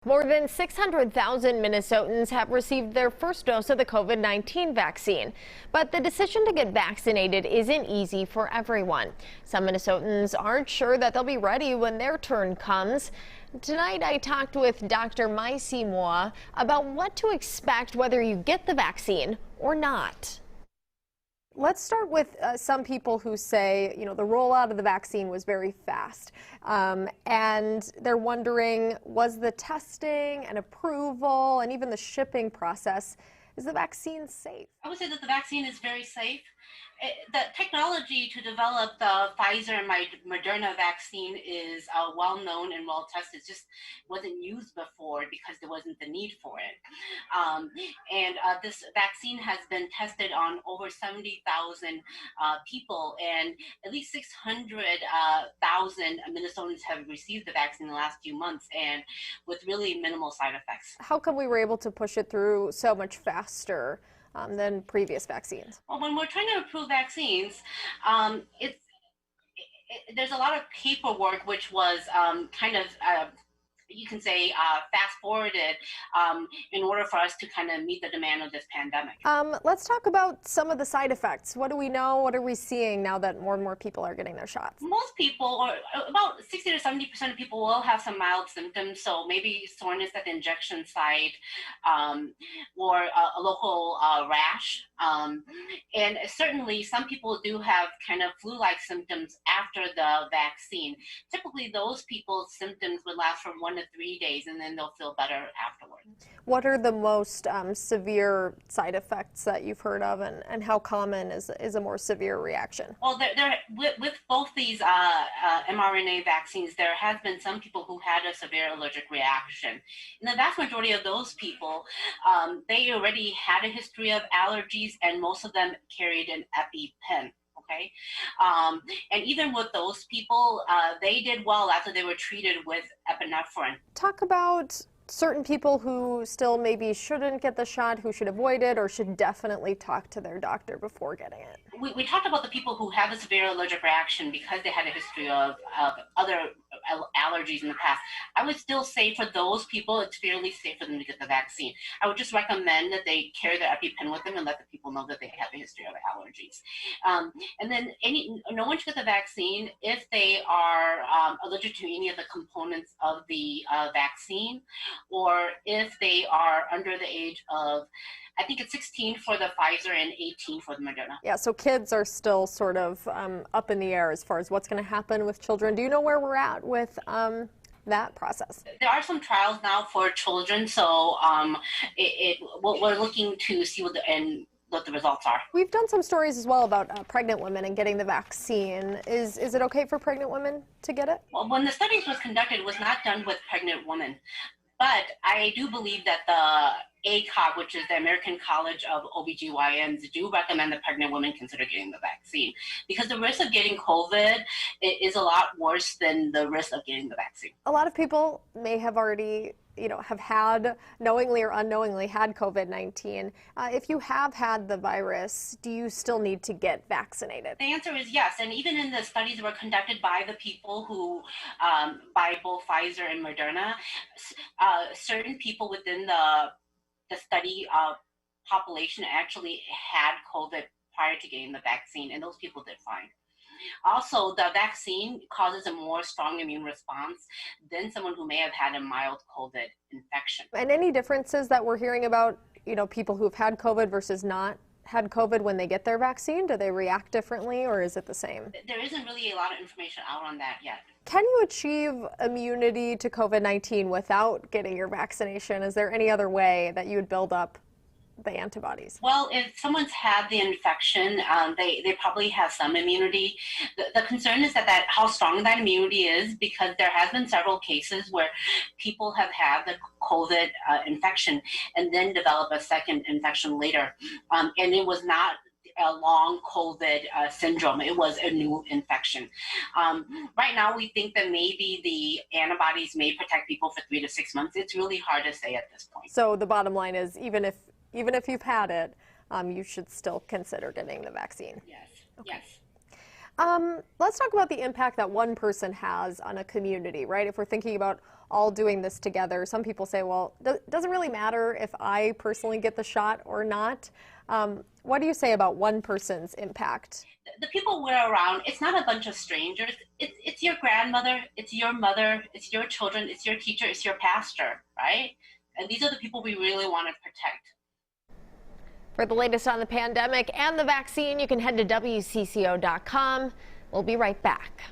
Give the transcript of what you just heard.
More than 600,000 Minnesotans have received their first dose of the COVID-19 vaccine. But the decision to get vaccinated isn't easy for everyone. Some Minnesotans aren't sure that they'll be ready when their turn comes. Tonight, I talked with Dr. Mai See Moua about what to expect whether you get the vaccine or not. Let's start with some people who say, the rollout of the vaccine was very fast. And they're wondering, was the testing and approval and even the shipping process, is the vaccine safe? I would say that the vaccine is very safe. The technology to develop the Pfizer and Moderna vaccine is well known and well tested. It just wasn't used before because there wasn't the need for it. This vaccine has been tested on over 70,000 people, and at least 600,000 Minnesotans have received the vaccine in the last few months, and with really minimal side effects. How come we were able to push it through so much faster than previous vaccines? Well, when we're trying to approve vaccines, there's a lot of paperwork which was you can say fast forwarded in order for us to kind of meet the demand of this pandemic. Let's talk about some of the side effects. What do we know? What are we seeing now that more and more people are getting their shots? Most people, or about 60 to 70% of people, will have some mild symptoms. So maybe soreness at the injection site, or a local rash. And certainly some people do have kind of flu-like symptoms after the vaccine. Typically those people's symptoms would last for 1 to 3 days, and then they'll feel better afterward. What are the most severe side effects that you've heard of, and how common is a more severe reaction? Well, with both these mRNA vaccines, there has been some people who had a severe allergic reaction. And the vast majority of those people, they already had a history of allergies, and most of them carried an EpiPen. Okay, and even with those people, they did well after they were treated with epinephrine. Talk about certain people who still maybe shouldn't get the shot, who should avoid it, or should definitely talk to their doctor before getting it. We talked about the people who have a severe allergic reaction because they had a history of other allergies in the past. I would still say for those people, it's fairly safe for them to get the vaccine. I would just recommend that they carry their EpiPen with them and let the people know that they have a history of allergies. And then no one should get the vaccine if they are allergic to any of the components of the vaccine, or if they are under the age of, I think it's 16 for the Pfizer and 18 for the Moderna. Yeah, so kids are still sort of up in the air as far as what's going to happen with children. Do you know where we're at with that process? There are some trials now for children, so we're looking to see what the results are. We've done some stories as well about pregnant women and getting the vaccine. Is it okay for pregnant women to get it? Well, when the studies was conducted, it was not done with pregnant women. But I do believe that the ACOG, which is the American College of OBGYNs, do recommend that pregnant women consider getting the vaccine, because the risk of getting COVID is a lot worse than the risk of getting the vaccine. A lot of people may have already have had, knowingly or unknowingly, had COVID-19. If you have had the virus, do you still need to get vaccinated? The answer is yes. And even in the studies that were conducted by the people who, by both Pfizer and Moderna, certain people within the study population actually had COVID prior to getting the vaccine, and those people did fine. Also, the vaccine causes a more strong immune response than someone who may have had a mild COVID infection. And any differences that we're hearing about, people who've had COVID versus not had COVID when they get their vaccine? Do they react differently, or is it the same? There isn't really a lot of information out on that yet. Can you achieve immunity to COVID-19 without getting your vaccination? Is there any other way that you would build up the antibodies? Well, if someone's had the infection, they probably have some immunity. The concern is that how strong that immunity is, because there has been several cases where people have had the COVID infection and then develop a second infection later. And it was not a long COVID syndrome. It was a new infection. Right now, we think that maybe the antibodies may protect people for 3 to 6 months. It's really hard to say at this point. So the bottom line is, even if you've had it, you should still consider getting the vaccine. Yes. Okay. Yes. Let's talk about the impact that one person has on a community, right? If we're thinking about all doing this together. Some people say, well, it doesn't really matter if I personally get the shot or not. What do you say about one person's impact? The people we're around, it's not a bunch of strangers. It's your grandmother, it's your mother, it's your children, it's your teacher, it's your pastor, right? And these are the people we really want to protect. For the latest on the pandemic and the vaccine, you can head to WCCO.com. We'll be right back.